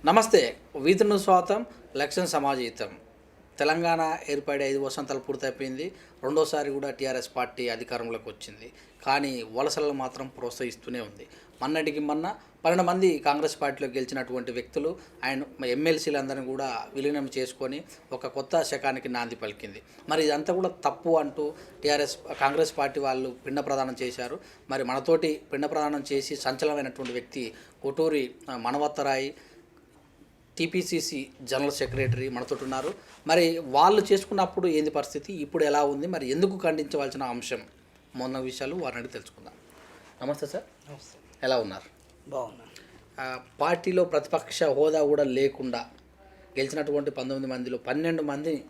నమస్తే. వీధులను స్వాగతం. ఎలక్షన్ సమాజీతం. తెలంగాణ ఏర్పడి 5 వసంతాలు పూర్తయిపోయింది. రెండోసారి కూడా టీఆర్ఎస్ పార్టీ అధికారంలోకి వచ్చింది. కానీ వలసలను మాత్రం ప్రోత్సహిస్తూనే ఉంది. మొన్నటికి మొన్న 12 మంది కాంగ్రెస్ పార్టీలో గెలిచినటువంటి వ్యక్తులు ఆయన ఎమ్మెల్సీలందరినీ కూడా విలీనం చేసుకొని ఒక కొత్త శకానికి నాంది పలికింది. మరి ఇదంతా కూడా తప్పు అంటూ కాంగ్రెస్ పార్టీ వాళ్ళు పిండ ప్రదానం చేశారు. మరి మనతోటి పిండ ప్రదానం చేసి సంచలనమైనటువంటి వ్యక్తి కొటూరి మనవత్తరాయి టీపీసీసీ జనరల్ సెక్రటరీ మనతో ఉన్నారు. మరి వాళ్ళు చేసుకున్నప్పుడు ఏంది పరిస్థితి, ఇప్పుడు ఎలా ఉంది, మరి ఎందుకు ఖండించవలసిన అంశం మొన్న విషయాలు వారిని అడిగి తెలుసుకుందాం. నమస్తే సార్. ఎలా ఉన్నారు? బాగున్నాను. పార్టీలో ప్రతిపక్ష హోదా కూడా లేకుండా గెలిచినటువంటి 19 మందిలో 12 మందిని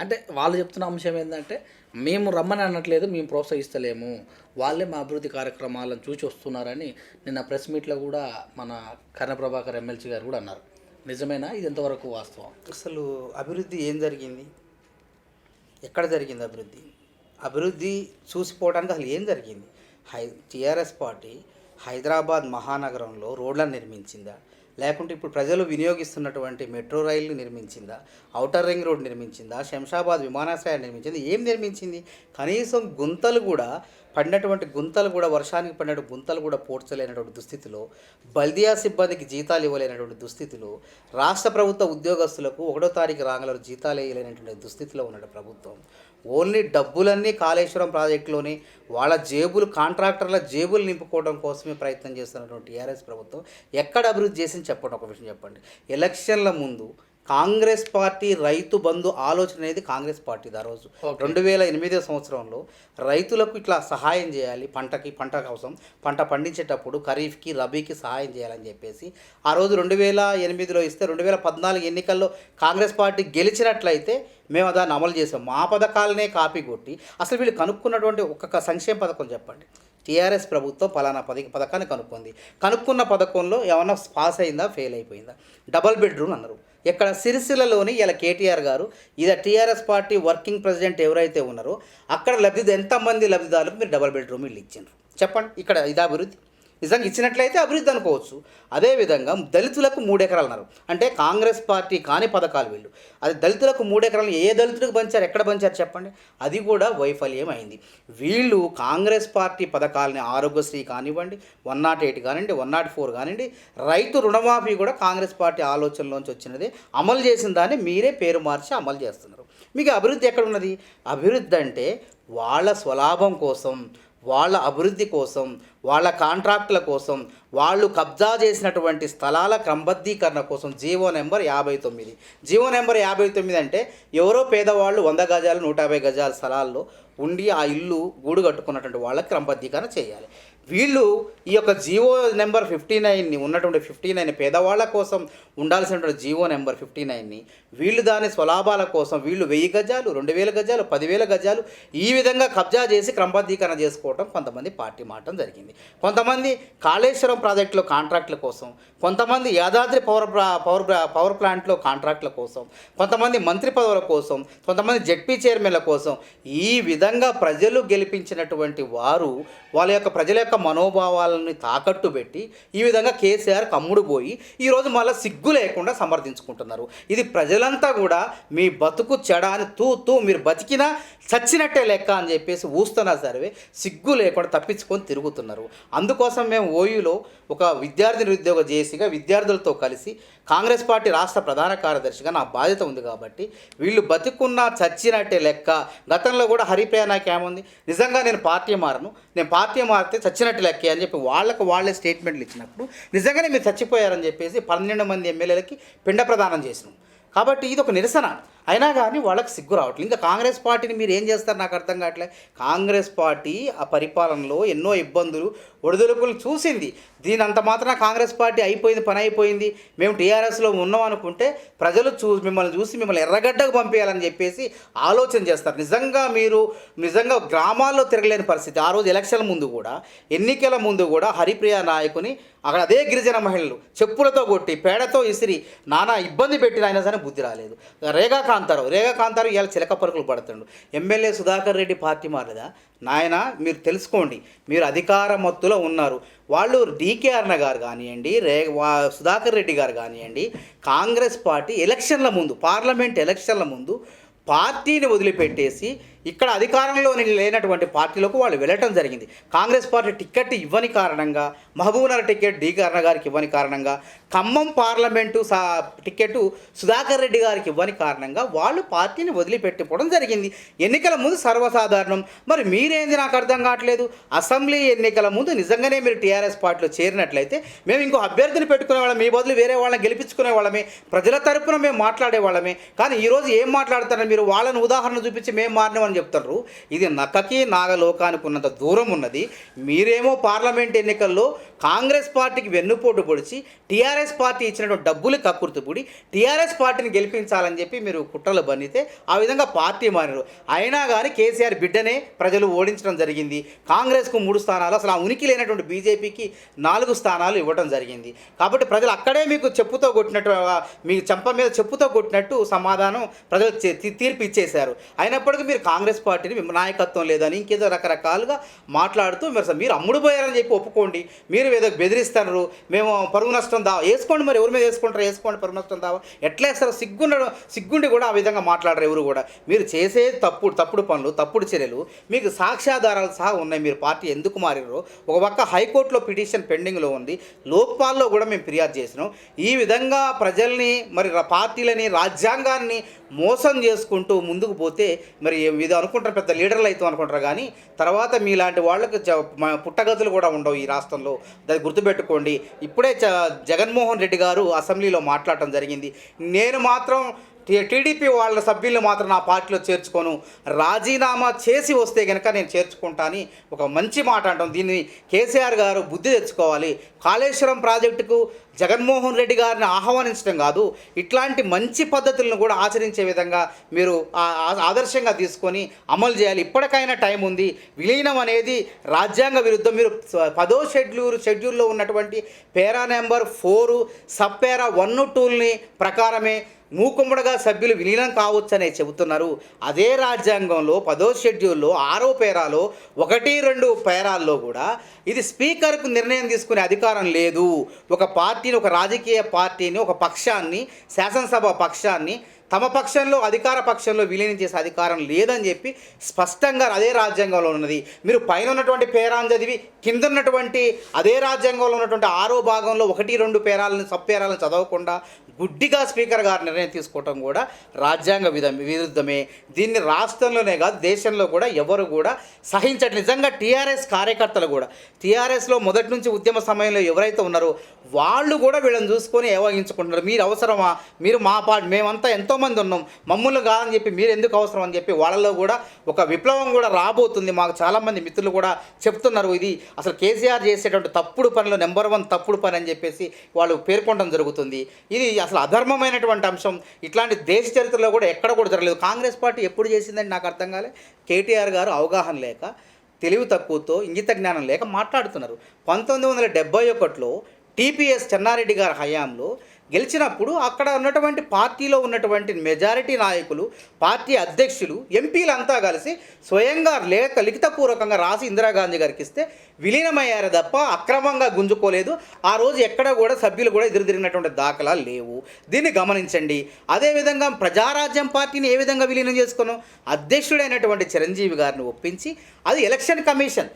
అంటే వాళ్ళు చెప్తున్న అంశం ఏంటంటే మేము రమ్మని అనట్లేదు, మేము ప్రోత్సహిస్తలేము, వాళ్ళే మా అభివృద్ధి కార్యక్రమాలను చూసి వస్తున్నారని నిన్న ప్రెస్ మీట్లో కూడా మన కర్ణప్రభాకర్ ఎమ్మెల్సీ గారు కూడా అన్నారు. నిజమేనా? ఇది ఎంతవరకు వాస్తవం? అసలు అభివృద్ధి ఏం జరిగింది, ఎక్కడ జరిగింది అభివృద్ధి చూసిపోవడానికి అసలు ఏం జరిగింది? టీఆర్ఎస్ పార్టీ హైదరాబాద్ మహానగరంలో రోడ్లను నిర్మించిందా, లేకుంటే ఇప్పుడు ప్రజలు వినియోగిస్తున్నటువంటి మెట్రో రైలు నిర్మించిందా, ఔటర్ రింగ్ రోడ్ నిర్మించిందా, శంషాబాద్ విమానాశ్రయాన్ని నిర్మించింది? ఏం నిర్మించింది? కనీసం గుంతలు కూడా వర్షానికి పడినటువంటి గుంతలు కూడా పోడ్చలేనటువంటి దుస్థితిలో, బల్దియా సిబ్బందికి జీతాలు ఇవ్వలేనటువంటి దుస్థితిలో, రాష్ట్ర ప్రభుత్వ ఉద్యోగస్తులకు 1వ తారీఖు రాగలరు జీతాలు వేయలేనటువంటి దుస్థితిలో ఉన్న ప్రభుత్వం ఓన్లీ డబ్బులన్నీ కాళేశ్వరం ప్రాజెక్టులోనే వాళ్ళ కాంట్రాక్టర్ల జేబులు నింపుకోవడం కోసమే ప్రయత్నం చేస్తున్నటువంటి టీఆర్ఎస్ ప్రభుత్వం ఎక్కడ అభివృద్ధి చేసింది చెప్పండి, ఒక విషయం చెప్పండి. ఎలక్షన్ల ముందు కాంగ్రెస్ పార్టీ రైతు బంధు ఆలోచన అనేది కాంగ్రెస్ పార్టీది. ఆ రోజు 2008 సంవత్సరంలో రైతులకు ఇట్లా సహాయం చేయాలి, పంట కోసం పంట పండించేటప్పుడు ఖరీఫ్కి రబీకి సహాయం చేయాలని చెప్పేసి ఆ రోజు 2008లో ఇస్తే 2014 ఎన్నికల్లో కాంగ్రెస్ పార్టీ గెలిచినట్లయితే మేము దాన్ని అమలు చేసాం. మా పథకాలనే కాపీ కొట్టి అసలు వీళ్ళు కనుక్కున్నటువంటి ఒక్కొక్క సంక్షేమ పథకం చెప్పండి. టీఆర్ఎస్ ప్రభుత్వం పలానా పథకాన్ని కనుక్కున్న పథకంలో ఏమన్నా పాస్ అయిందా, ఫెయిల్ అయిపోయిందా? డబల్ బెడ్రూమ్ అన్నారు. ఇక్కడ సిరిసిల్లలోని ఇలా కేటీఆర్ గారు ఇది టీఆర్ఎస్ పార్టీ వర్కింగ్ ప్రెసిడెంట్ ఎవరైతే ఉన్నారో అక్కడ ఎంతమంది లబ్ధిదారులకు మీరు డబల్ బెడ్రూమ్ ఇల్లు ఇచ్చారు చెప్పండి. ఇక్కడ ఇది అభివృద్ధి నిజంగా ఇచ్చినట్లయితే అభివృద్ధి అనుకోవచ్చు. అదేవిధంగా దళితులకు 3 ఎకరాలు అన్నారు. అంటే కాంగ్రెస్ పార్టీ కాని పథకాలు వీళ్ళు. అది దళితులకు 3 ఎకరాలు ఏ దళితులకు పంచారు, ఎక్కడ పంచారు చెప్పండి? అది కూడా వైఫల్యం అయింది. వీళ్ళు కాంగ్రెస్ పార్టీ పథకాలని ఆరోగ్యశ్రీ కానివ్వండి, 108 కానివ్వండి, 104 కానివ్వండి, రైతు రుణమాఫీ కూడా కాంగ్రెస్ పార్టీ ఆలోచనలోంచి వచ్చినది. అమలు చేసిన దాన్ని మీరే పేరు మార్చి అమలు చేస్తున్నారు. మీకు అభివృద్ధి ఎక్కడ ఉన్నది? అభివృద్ధి అంటే వాళ్ళ స్వలాభం కోసం, వాళ్ళ అభివృద్ధి కోసం, వాళ్ళ కాంట్రాక్టుల కోసం, వాళ్ళు కబ్జా చేసినటువంటి స్థలాల క్రమబద్ధీకరణ కోసం జీవో నెంబర్ 59 అంటే ఎవరో పేదవాళ్ళు 100 గజాలు 150 గజాల స్థలాల్లో ఉండి ఆ ఇల్లు గూడు కట్టుకున్నటువంటి వాళ్ళకి క్రమబద్ధీకరణ చేయాలి. వీళ్ళు ఈ యొక్క జీవో నెంబర్ 59ని ఉన్నటువంటి 59 పేదవాళ్ళ కోసం ఉండాల్సినటువంటి జీవో నెంబర్ 59ని వీళ్ళు దాని స్వలాభాల కోసం వీళ్ళు 1000 గజాలు 2000 గజాలు 10,000 గజాలు ఈ విధంగా కబ్జా చేసి క్రమబద్ధీకరణ చేసుకోవడం కొంతమంది పార్టీ మాటం జరిగింది. కొంతమంది కాళేశ్వరం ప్రాజెక్టులో కాంట్రాక్టుల కోసం, కొంతమంది యాదాద్రి పవర్ ప్లాంట్లో కాంట్రాక్టుల కోసం, కొంతమంది మంత్రి పదవుల కోసం, కొంతమంది జెడ్పీ చైర్మన్ల కోసం, ఈ విధంగా ప్రజలు గెలిపించినటువంటి వారు వాళ్ళ యొక్క ప్రజల యొక్క మనోభావాలని తాకట్టు పెట్టి ఈ విధంగా కేసీఆర్ కమ్ముడు పోయి ఈరోజు మళ్ళీ సిగ్గు లేకుండా సమర్థించుకుంటున్నారు. ఇది ప్రజలంతా కూడా మీ బతుకు చెడ అని మీరు బతికినా చచ్చినట్టే లెక్క అని చెప్పేసి ఊస్తున్నా సరే సిగ్గు లేకుండా తప్పించుకొని తిరుగుతున్నారు. అందుకోసం మేము ఓయూలో ఒక విద్యార్థి నిరుద్యోగ జేసీగా విద్యార్థులతో కలిసి కాంగ్రెస్ పార్టీ రాష్ట్ర ప్రధాన కార్యదర్శిగా నా బాధ్యత ఉంది కాబట్టి వీళ్ళు బతికున్నా చచ్చినట్టే లెక్క. గతంలో కూడా హరిప్రియ నాకు ఏముంది, నిజంగా నేను పార్టీ మారితే చచ్చినట్టు లెక్కే అని చెప్పి వాళ్ళే స్టేట్మెంట్లు ఇచ్చినప్పుడు నిజంగానే మీరు చచ్చిపోయారని చెప్పేసి 12 మంది ఎమ్మెల్యేలకి పిండ ప్రదానం చేసినాం. కాబట్టి ఇది ఒక నిరసన. అయినా కానీ వాళ్ళకి సిగ్గు రావట్లేదు. ఇంకా కాంగ్రెస్ పార్టీని మీరు ఏం చేస్తారు నాకు అర్థం కావట్లేదు. కాంగ్రెస్ పార్టీ ఆ పరిపాలనలో ఎన్నో ఇబ్బందులు ఒడిదుడుకులు చూసింది. దీని అంత మాత్రం కాంగ్రెస్ పార్టీ పని అయిపోయింది, మేము టీఆర్ఎస్లో ఉన్నాం అనుకుంటే ప్రజలు మిమ్మల్ని ఎర్రగడ్డకు పంపేయాలని చెప్పేసి ఆలోచన చేస్తారు. నిజంగా గ్రామాల్లో తిరగలేని పరిస్థితి. ఆ రోజు ఎన్నికల ముందు కూడా హరిప్రియ నాయకుని అక్కడ అదే గిరిజన మహిళలు చెప్పులతో కొట్టి పేడతో ఇసిరి నానా ఇబ్బంది పెట్టిన అయినా సరే బుద్ధి రాలేదు. రేగా రేగా కాంతారావు ఇవాళ చిలక పరుకులు పడుతుండు. ఎమ్మెల్యే సుధాకర్ రెడ్డి పార్టీ మారదా? నాయన మీరు తెలుసుకోండి, మీరు అధికార మత్తులో ఉన్నారు. వాళ్ళు డీకే అరుణ గారు కానివ్వండి, సుధాకర్ రెడ్డి గారు కానివ్వండి, కాంగ్రెస్ పార్టీ ఎలక్షన్ల ముందు, పార్లమెంట్ ఎలక్షన్ల ముందు పార్టీని వదిలిపెట్టేసి ఇక్కడ అధికారంలో లేనటువంటి పార్టీలకు వాళ్ళు వెళ్ళటం జరిగింది. కాంగ్రెస్ పార్టీ టికెట్ ఇవ్వని కారణంగా, మహబూబ్నగర్ టికెట్ డీకే అరుణ గారికి ఇవ్వని కారణంగా, ఖమ్మం పార్లమెంటు టికెట్ సుధాకర్ రెడ్డి గారికి ఇవ్వని కారణంగా వాళ్ళు పార్టీని వదిలిపెట్టుకోవడం జరిగింది. ఎన్నికల ముందు సర్వసాధారణం. మరి మీరేంది నాకు అర్థం కావట్లేదు. అసెంబ్లీ ఎన్నికల ముందు నిజంగానే మీరు టీఆర్ఎస్ పార్టీలో చేరినట్లయితే మేము ఇంకో అభ్యర్థిని పెట్టుకునే వాళ్ళం, మీ బదులు వేరే వాళ్ళని గెలిపించుకునే వాళ్ళమే, ప్రజల తరపున మేము మాట్లాడే వాళ్ళమే. కానీ ఈరోజు ఏం మాట్లాడుతారని మీరు వాళ్ళని ఉదాహరణ చూపించి మేము మారినామని చెప్తారు. ఇది నక్కకి నాగలోకానికి ఉన్నంత దూరం ఉన్నది. మీరేమో పార్లమెంట్ ఎన్నికల్లో కాంగ్రెస్ పార్టీకి వెన్నుపోటు పొడిచి టీఆర్ఎస్ పార్టీ ఇచ్చినటువంటి డబ్బులు కక్కుర్తిపూడి టీఆర్ఎస్ పార్టీని గెలిపించాలని చెప్పి మీరు కుట్రలు బన్నితే ఆ విధంగా పార్టీ మారారు. అయినా కానీ కేసీఆర్ బిడ్డనే ప్రజలు ఓడించడం జరిగింది. కాంగ్రెస్కు 3 స్థానాలు, అసలు ఆ ఉనికి లేనటువంటి బీజేపీకి 4 స్థానాలు ఇవ్వడం జరిగింది. కాబట్టి ప్రజలు అక్కడే మీకు చెప్పుతో కొట్టినట్టు, మీకు చెంప మీద చెప్పుతో కొట్టినట్టు సమాధానం ప్రజలు తీర్పు ఇచ్చేశారు. అయినప్పటికీ మీరు కాంగ్రెస్ పార్టీని నాయకత్వం లేదని ఇంకేదో రకరకాలుగా మాట్లాడుతూ మీరు అమ్ముడు పోయారని చెప్పి ఒప్పుకోండి. మీరు ఏదో బెదిరిస్తారు, మేము పరువు నష్టం దావా వేసుకోండి. మరి ఎవరి మీద వేసుకుంటారు? వేసుకోండి పరువు నష్టం దావా. ఎట్లా వేస్తారు? సిగ్గుండి కూడా ఆ విధంగా మాట్లాడరు ఎవరు కూడా. మీరు చేసే తప్పుడు పనులు, తప్పుడు చర్యలు మీకు సాక్ష్యాధారాలు సహా ఉన్నాయి. మీరు పార్టీ ఎందుకు మారారో ఒక పక్క హైకోర్టులో పిటిషన్ పెండింగ్లో ఉంది, లోక్పాల్లో కూడా మేము ఫిర్యాదు చేసినాం. ఈ విధంగా ప్రజల్ని, మరి పార్టీలని, రాజ్యాంగాన్ని మోసం చేసుకుంటూ ముందుకు పోతే మరి ఇది అనుకుంటారు పెద్ద లీడర్లు అవుతాం అనుకుంటారు. కానీ తర్వాత మీలాంటి వాళ్ళకు పుట్టగతులు కూడా ఉండవు ఈ రాష్ట్రంలో. దాన్ని గుర్తుపెట్టుకోండి. ఇప్పుడే జగన్మోహన్ రెడ్డి గారు అసెంబ్లీలో మాట్లాడటం జరిగింది. నేను మాత్రం టీడీపీ వాళ్ళ సభ్యులను మాత్రం నా పార్టీలో చేర్చుకోను, రాజీనామా చేసి వస్తే కనుక నేను చేర్చుకుంటానని ఒక మంచి మాట అంటాం. దీన్ని కేసీఆర్ గారు బుద్ధి తెచ్చుకోవాలి. కాళేశ్వరం ప్రాజెక్టుకు జగన్మోహన్ రెడ్డి గారిని ఆహ్వానించడం కాదు, ఇట్లాంటి మంచి పద్ధతులను కూడా ఆచరించే విధంగా మీరు ఆదర్శంగా తీసుకొని అమలు చేయాలి. ఇప్పటికైనా టైం ఉంది. విలీనం అనేది రాజ్యాంగ విరుద్ధం. మీరు 10వ షెడ్యూల్లో ఉన్నటువంటి పేరా నెంబర్ 4 సబ్ పేరా 1, 2ని ప్రకారమే మూకుమ్మడిగా సభ్యులు విలీనం కావచ్చనే చెబుతున్నారు. అదే రాజ్యాంగంలో 10వ షెడ్యూల్లో 6వ పేరాలో 1, 2 పేరాల్లో కూడా ఇది స్పీకర్కు నిర్ణయం తీసుకునే అధికారం లేదు. ఒక పార్టీని, ఒక రాజకీయ పార్టీని, ఒక పక్షాన్ని, శాసనసభ పక్షాన్ని తమ పక్షంలో, అధికార పక్షంలో విలీనం చేసే అధికారం లేదని చెప్పి స్పష్టంగా అదే రాజ్యాంగంలో ఉన్నది. మీరు పైన ఉన్నటువంటి పేరాన్ని చదివి కింద ఉన్నటువంటి అదే రాజ్యాంగంలో ఉన్నటువంటి 6వ భాగంలో 1, 2 పేరాలను, సబ్ పేరాలను చదవకుండా గుడ్డిగా స్పీకర్ గారు నిర్ణయం తీసుకోవటం కూడా రాజ్యాంగ విరుద్ధమే. దీన్ని రాష్ట్రంలోనే కాదు దేశంలో కూడా ఎవరు కూడా సహించట్లేదు. నిజంగా టీఆర్ఎస్ కార్యకర్తలు కూడా, టీఆర్ఎస్లో మొదటి నుంచి ఉద్యమ సమయంలో ఎవరైతే ఉన్నారో వాళ్ళు కూడా వీళ్ళని చూసుకొని ఏవగించుకుంటున్నారు. మీరు అవసరమా? మీరు మా పార్టీ, మేమంతా ఎంతోమంది ఉన్నాం, మమ్మల్ని కాదని చెప్పి మీరు ఎందుకు అవసరం అని చెప్పి వాళ్ళలో కూడా ఒక విప్లవం కూడా రాబోతుంది. మాకు చాలామంది మిత్రులు కూడా చెప్తున్నారు ఇది అసలు కేసీఆర్ చేసేటువంటి తప్పుడు పనిలో నెంబర్ 1 తప్పుడు పని అని చెప్పేసి వాళ్ళు పేర్కొనడం జరుగుతుంది. ఇది అసలు అధర్మమైనటువంటి అంశం. ఇట్లాంటి దేశ చరిత్రలో కూడా ఎక్కడ కూడా జరగలేదు. కాంగ్రెస్ పార్టీ ఎప్పుడు చేసిందని నాకు అర్థం కాలే. కేటీఆర్ గారు అవగాహన లేక, తెలివి తక్కువతో, ఇంగిత జ్ఞానం లేక మాట్లాడుతున్నారు. 1971లో టీపీఎస్ చెన్నారెడ్డి గారి హయాంలో గెలిచినప్పుడు అక్కడ ఉన్నటువంటి పార్టీలో ఉన్నటువంటి మెజారిటీ నాయకులు, పార్టీ అధ్యక్షులు, ఎంపీలంతా కలిసి స్వయంగా లిఖితపూర్వకంగా రాసి ఇందిరాగాంధీ గారికి ఇస్తే విలీనమయ్యారు తప్ప అక్రమంగా గుంజుకోలేదు. ఆ రోజు ఎక్కడ కూడా సభ్యులు కూడా ఎదురు తిరిగినటువంటి దాఖలాలు లేవు. దీన్ని గమనించండి. అదేవిధంగా ప్రజారాజ్యం పార్టీని ఏ విధంగా విలీనం చేసుకున్నాం? అధ్యక్షుడైనటువంటి చిరంజీవి గారిని ఒప్పించి, అది ఎలక్షన్ కమిషన్,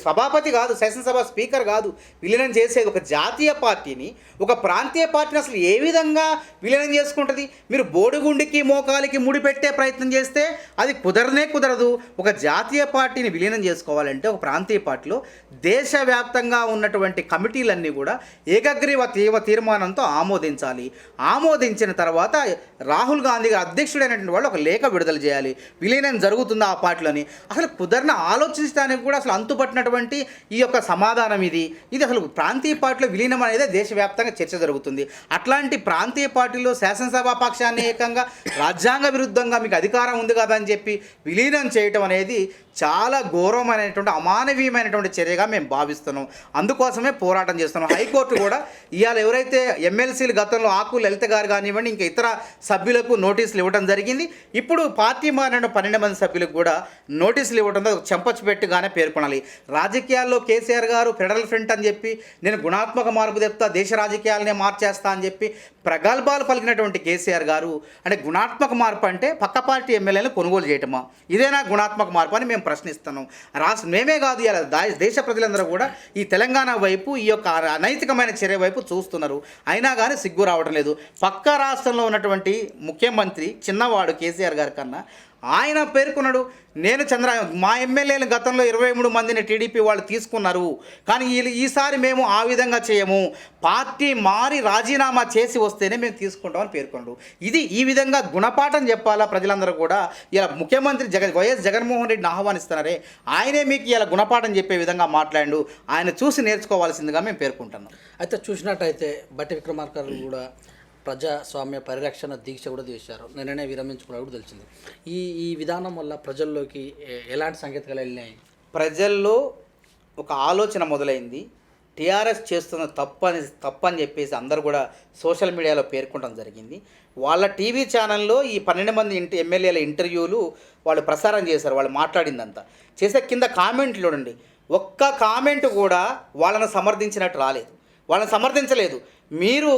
సభాపతి కాదు, శాసనసభ స్పీకర్ కాదు విలీనం చేసేది. ఒక జాతీయ పార్టీని, ఒక ప్రాంతీయ పార్టీని అసలు ఏ విధంగా విలీనం చేసుకుంటుంది? మీరు బోడిగుండికి మోకాలికి ముడిపెట్టే ప్రయత్నం చేస్తే అది కుదరదు. ఒక జాతీయ పార్టీని విలీనం చేసుకోవాలంటే ఒక ప్రాంతీయ పార్టీలో దేశవ్యాప్తంగా ఉన్నటువంటి కమిటీలన్నీ కూడా ఏకగ్రీవ తీర్మానంతో ఆమోదించాలి. ఆమోదించిన తర్వాత రాహుల్ గాంధీ గారు అధ్యక్షుడైనటువంటి వాళ్ళు ఒక లేఖ విడుదల చేయాలి. విలీనం జరుగుతుందా ఆ పార్టీలోని? అసలు కుదరని ఆలోచించడానికి కూడా అసలు అంతుపట్టినటువంటి ఈ యొక్క సమాధానం ఇది అసలు ప్రాంతీయ పార్టీలో విలీనం అనేది దేశవ్యాప్తంగా చర్చ జరుగుతుంది. అట్లాంటి ప్రాంతీయ పార్టీలో శాసనసభా పక్షాన్ని ఏకంగా రాజ్యాంగ విరుద్ధంగా మీకు అధికారం ఉంది కదా అని చెప్పి విలీనం చేయటం అనేది చాలా ఘోరమైనటువంటి అమానవీయమైనటువంటి చర్యగా మేము భావిస్తున్నాం. అందుకోసమే పోరాటం చేస్తున్నాం. హైకోర్టు కూడా ఇవాళ ఎవరైతే ఎమ్మెల్సీలు గతంలో ఆకు లలిత గారు కానివ్వండి ఇంకా ఇతర సభ్యులకు నోటీసులు ఇవ్వడం జరిగింది. ఇప్పుడు పార్టీ మారిన 12 మంది సభ్యులకు కూడా నోటీసులు ఇవ్వడంతో చెంపచ్చిపెట్టుగానే పేర్కొనాలి. రాజకీయాల్లో కేసీఆర్ గారు ఫెడరల్ ఫ్రంట్ అని చెప్పి నేను గుణాత్మక మార్పు తెప్తా దేశ రాజకీయాలనే మార్చేస్తా అని చెప్పి ప్రగల్భాలు పలికినటువంటి కేసీఆర్ గారు అంటే గుణాత్మక మార్పు అంటే పక్క పార్టీ ఎమ్మెల్యేలను కొనుగోలు చేయటమా? ఇదేనా గుణాత్మక మార్పు అని మేము ప్రశ్నిస్తున్నాం. మేమే కాదు ఇలా దేశ ప్రజలందరూ కూడా ఈ తెలంగాణ వైపు ఈ యొక్క అనైతికమైన చర్య వైపు చూస్తున్నారు. అయినా కానీ సిగ్గు రావడం లేదు. పక్క రాష్ట్రంలో ఉన్నటువంటి ముఖ్యమంత్రి చిన్నవాడు కేసీఆర్ గారి కన్నా ఆయన పేర్కొన్నాడు, నేను మా ఎమ్మెల్యేలు గతంలో 23 మందిని టీడీపీ వాళ్ళు తీసుకున్నారు, కానీ ఈసారి మేము ఆ విధంగా చేయము, పార్టీ మారి రాజీనామా చేసి వస్తేనే మేము తీసుకుంటామని పేర్కొన్నాడు. ఈ విధంగా గుణపాఠం చెప్పాలా ప్రజలందరూ కూడా. ఇలా ముఖ్యమంత్రి వైఎస్ జగన్మోహన్ రెడ్డిని ఆహ్వానిస్తున్నారే, ఆయనే మీకు ఇలా గుణపాఠం చెప్పే విధంగా మాట్లాడు, ఆయన చూసి నేర్చుకోవాల్సిందిగా మేము పేర్కొంటున్నాం. అయితే చూసినట్టయితే బట్టి విక్రమార్క కూడా ప్రజాస్వామ్య పరిరక్షణ దీక్ష కూడా చేశారు. నిన్ననే విరమించుకున్నట్టు కూడా తెలిసింది. ఈ విధానం వల్ల ప్రజల్లోకి ఎలాంటి సంకేతాలు వెళ్ళినాయి? ప్రజల్లో ఒక ఆలోచన మొదలైంది. టీఆర్ఎస్ చేస్తున్న తప్పని చెప్పేసి అందరూ కూడా సోషల్ మీడియాలో పేర్కొనడం జరిగింది. వాళ్ళ టీవీ ఛానల్లో ఈ 12 మంది ఎమ్మెల్యేల ఇంటర్వ్యూలు వాళ్ళు ప్రసారం చేశారు. వాళ్ళు మాట్లాడిందంతా చేసే కింద కామెంట్లు చూడండి, ఒక్క కామెంట్ కూడా వాళ్ళని సమర్థించినట్టు రాలేదు, వాళ్ళని సమర్థించలేదు. మీరు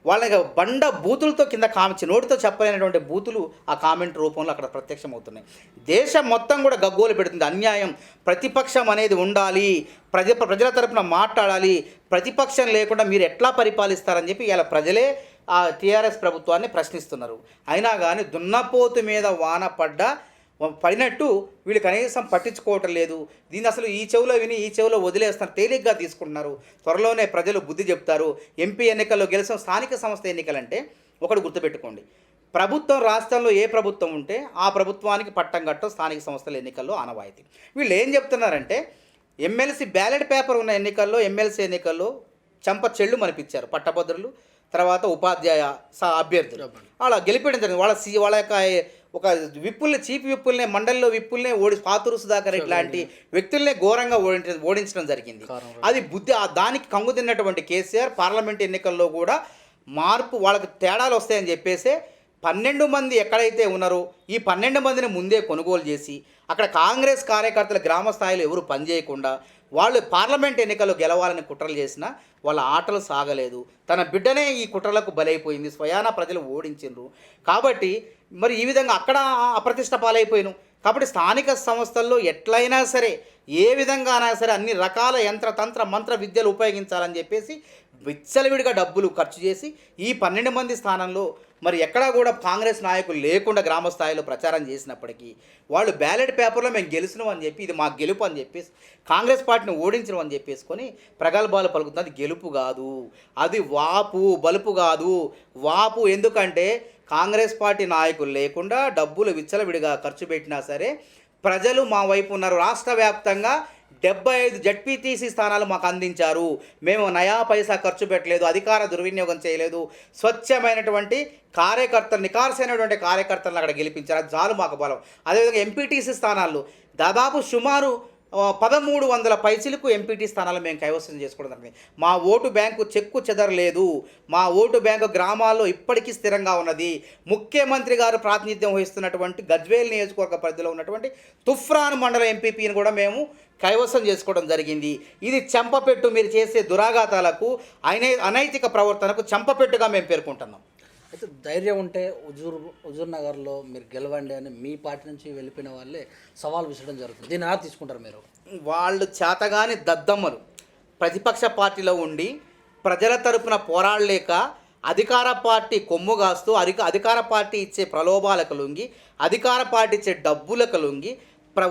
వాళ్ళకి బండ బూతులతో కింద నోటితో చెప్పలేనటువంటి బూతులు ఆ కామెంట్ రూపంలో అక్కడ ప్రత్యక్షమవుతున్నాయి. దేశం మొత్తం కూడా గగ్గోలు పెడుతుంది. అన్యాయం, ప్రతిపక్షం అనేది ఉండాలి, ప్రజల తరపున మాట్లాడాలి, ప్రతిపక్షం లేకుండా మీరు ఎట్లా పరిపాలిస్తారని చెప్పి ఇలా ప్రజలే ఆ టీఆర్ఎస్ ప్రభుత్వాన్ని ప్రశ్నిస్తున్నారు. అయినా కానీ దున్నపోతు మీద వాన పడినట్టు వీళ్ళు కనీసం పట్టించుకోవటం లేదు. దీన్ని అసలు ఈ చెవిలో విని ఈ చెవిలో వదిలేస్తున్నారు, తేలిగ్గా తీసుకుంటున్నారు. త్వరలోనే ప్రజలు బుద్ధి చెప్తారు. ఎంపీ ఎన్నికల్లో గెలిచిన స్థానిక సంస్థ ఎన్నికలంటే ఒకటి గుర్తుపెట్టుకోండి, ప్రభుత్వం రాష్ట్రంలో ఏ ప్రభుత్వం ఉంటే ఆ ప్రభుత్వానికి పట్టం కట్టడం స్థానిక సంస్థల ఎన్నికల్లో ఆనవాయితీ. వీళ్ళు ఏం చెప్తున్నారంటే ఎమ్మెల్సీ బ్యాలెట్ పేపర్ ఉన్న ఎన్నికల్లో ఎమ్మెల్సీ ఎన్నికల్లో చెళ్ళు మనిపించారు పట్టభద్రులు, తర్వాత ఉపాధ్యాయ అభ్యర్థులు అలా గెలిపేయడం జరిగింది. వాళ్ళ యొక్క ఒక చీఫ్ విప్పుల్నే మండలిలో విప్పుల్నే పాతూరు సుధాకర్ ఇట్లాంటి వ్యక్తుల్నే ఘోరంగా ఓడించడం జరిగింది. అది దానికి కంగు తిన్నటువంటి కేసీఆర్ పార్లమెంట్ ఎన్నికల్లో కూడా మార్పు వాళ్ళకి తేడాలు వస్తాయని చెప్పేసి 12 మంది ఎక్కడైతే ఉన్నారో ఈ 12 మందిని ముందే కొనుగోలు చేసి అక్కడ కాంగ్రెస్ కార్యకర్తల గ్రామ స్థాయిలో ఎవరు పనిచేయకుండా వాళ్ళు పార్లమెంట్ ఎన్నికల్లో గెలవాలని కుట్రలు చేసినా వాళ్ళ ఆటలు సాగలేదు. తన బిడ్డనే ఈ కుట్రలకు బలైపోయింది, స్వయాన ప్రజలు ఓడించిండ్రు. కాబట్టి మరి ఈ విధంగా అక్కడ అప్రతిష్ట పాలైపోయిను. కాబట్టి స్థానిక సంస్థల్లో ఎట్లయినా సరే ఏ విధంగా అయినా సరే అన్ని రకాల యంత్ర మంత్ర విద్యలు ఉపయోగించాలని చెప్పేసి విచ్చలవిడిగా డబ్బులు ఖర్చు చేసి ఈ 12 మంది స్థానంలో మరి ఎక్కడా కూడా కాంగ్రెస్ నాయకులు లేకుండా గ్రామ స్థాయిలో ప్రచారం చేసినప్పటికీ వాళ్ళు బ్యాలెట్ పేపర్లో మేము గెలిచినాం అని చెప్పి ఇది మా గెలుపు అని చెప్పేసి కాంగ్రెస్ పార్టీని ఓడించడం అని చెప్పేసుకొని ప్రగల్భాలు పలుకుతుంది. అది గెలుపు కాదు, అది బలుపు కాదు, వాపు. ఎందుకంటే కాంగ్రెస్ పార్టీ నాయకులు లేకుండా డబ్బులు విచ్చలవిడిగా ఖర్చు పెట్టినా సరే ప్రజలు మా వైపు ఉన్నారు. రాష్ట్ర వ్యాప్తంగా 75 జడ్పీటీసీ స్థానాలు మాకు అందించారు. మేము నయా పైసా ఖర్చు పెట్టలేదు, అధికార దుర్వినియోగం చేయలేదు, స్వచ్ఛమైనటువంటి నికార్సైనటువంటి కార్యకర్తలను అక్కడ గెలిపించారు. అది చాలు మాకు బలం. అదేవిధంగా ఎంపీటీసీ స్థానాల్లో దాదాపు సుమారు 1300 పైసలకు ఎంపీటీ స్థానాలు మేము కైవసం చేసుకోవడం జరిగింది. మా ఓటు బ్యాంకు చెక్కు చెదరలేదు. మా ఓటు బ్యాంకు గ్రామాల్లో ఇప్పటికీ స్థిరంగా ఉన్నది. ముఖ్యమంత్రి గారు ప్రాతినిధ్యం వహిస్తున్నటువంటి గజ్వేల్ నియోజకవర్గ పరిధిలో ఉన్నటువంటి తుఫ్రాన్ మండల ఎంపీపీని కూడా మేము కైవసం చేసుకోవడం జరిగింది. ఇది చెంపపెట్టు, మీరు చేసే దురాఘాతాలకు అనైతిక ప్రవర్తనకు చెంపపెట్టుగా మేము పేర్కొంటున్నాం. అయితే ధైర్యం ఉంటే హుజూర్ నగర్లో మీరు గెలవండి అని మీ పార్టీ నుంచి వెళ్ళిపోయిన వాళ్ళే సవాల్ విసరడం జరుగుతుంది. దీన్ని ఎలా తీసుకుంటారు మీరు? వాళ్ళు చేతగాని దద్దమ్మలు ప్రతిపక్ష పార్టీలో ఉండి ప్రజల తరపున పోరాడలేక అధికార పార్టీ కొమ్ము కాస్తూ అధికార పార్టీ ఇచ్చే ప్రలోభాలకు లొంగి అధికార పార్టీ ఇచ్చే డబ్బులకు లొంగి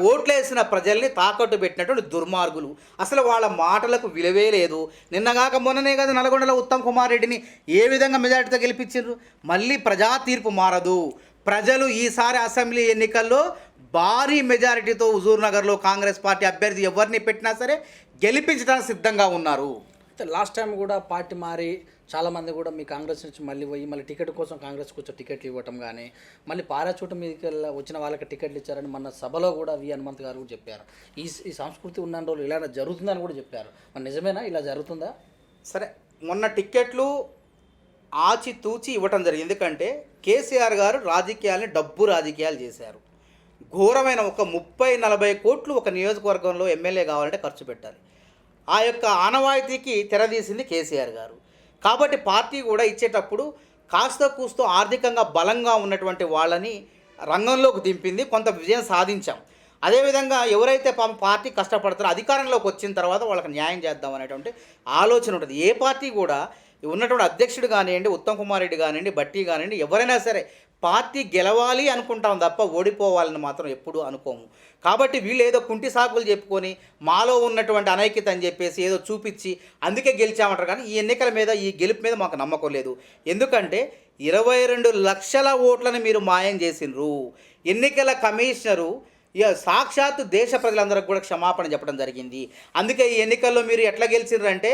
ఓట్లేసిన ప్రజల్ని తాకట్టు పెట్టినటువంటి దుర్మార్గులు. అసలు వాళ్ళ మాటలకు విలువే లేదు. నిన్నగాక మొన్ననే కదా నల్గొండలో ఉత్తమ్ కుమార్ రెడ్డిని ఏ విధంగా మెజార్టీతో గెలిపించారు. మళ్ళీ ప్రజా తీర్పు మారదు. ప్రజలు ఈసారి అసెంబ్లీ ఎన్నికల్లో భారీ మెజారిటీతో హుజూర్ నగర్లో కాంగ్రెస్ పార్టీ అభ్యర్థి ఎవరిని పెట్టినా సరే గెలిపించడానికి సిద్ధంగా ఉన్నారు. లాస్ట్ టైం కూడా పార్టీ మారి చాలామంది కూడా మీ కాంగ్రెస్ నుంచి మళ్ళీ పోయి మళ్ళీ టికెట్ కోసం కాంగ్రెస్కి వచ్చి టికెట్లు ఇవ్వటం కానీ మళ్ళీ పారాచూట మీదకి వచ్చిన వాళ్ళకి టికెట్లు ఇచ్చారని మన సభలో కూడా వి హనుమంత్ గారు కూడా చెప్పారు. ఈ సంస్కృతి ఉన్న రోజులు ఇలా జరుగుతుందని కూడా చెప్పారు. మరి నిజమేనా, ఇలా జరుగుతుందా? సరే, మొన్న టిక్కెట్లు ఆచితూచి ఇవ్వటం జరిగింది. ఎందుకంటే కేసీఆర్ గారు డబ్బు రాజకీయాలు చేశారు. ఘోరమైన ఒక 30-40 కోట్లు ఒక నియోజకవర్గంలో ఎమ్మెల్యే కావాలంటే ఖర్చు పెట్టాలి. ఆ యొక్క ఆనవాయితీకి తెరదీసింది కేసీఆర్ గారు. కాబట్టి పార్టీ కూడా ఇచ్చేటప్పుడు కాస్త కూస్తో ఆర్థికంగా బలంగా ఉన్నటువంటి వాళ్ళని రంగంలోకి దింపింది. కొంత విజయం సాధించాం. అదేవిధంగా ఎవరైతే పార్టీ కష్టపడతారో అధికారంలోకి వచ్చిన తర్వాత వాళ్ళకి న్యాయం చేద్దాం అనేటువంటి ఆలోచన ఉంటుంది. ఏ పార్టీ కూడా ఉన్నటువంటి అధ్యక్షుడు కానివ్వండి, ఉత్తమ్ కుమార్ రెడ్డి కానివ్వండి, బట్టి కానివ్వండి, ఎవరైనా సరే పార్టీ గెలవాలి అనుకుంటాం తప్ప ఓడిపోవాలని మాత్రం ఎప్పుడూ అనుకోము. కాబట్టి వీళ్ళు ఏదో కుంటి సాకులు చెప్పుకొని మాలో ఉన్నటువంటి అనైక్యత అని చెప్పేసి ఏదో చూపించి అందుకే గెలిచామంటారు. కానీ ఈ ఎన్నికల మీద, ఈ గెలుపు మీద మాకు నమ్మకం లేదు. ఎందుకంటే 22 లక్షల ఓట్లను మీరు మాయం చేసినారు. ఎన్నికల కమిషనరు సాక్షాత్తు దేశ ప్రజలందరికీ కూడా క్షమాపణ చెప్పడం జరిగింది. అందుకే ఈ ఎన్నికల్లో మీరు ఎట్లా గెలిచినారంటే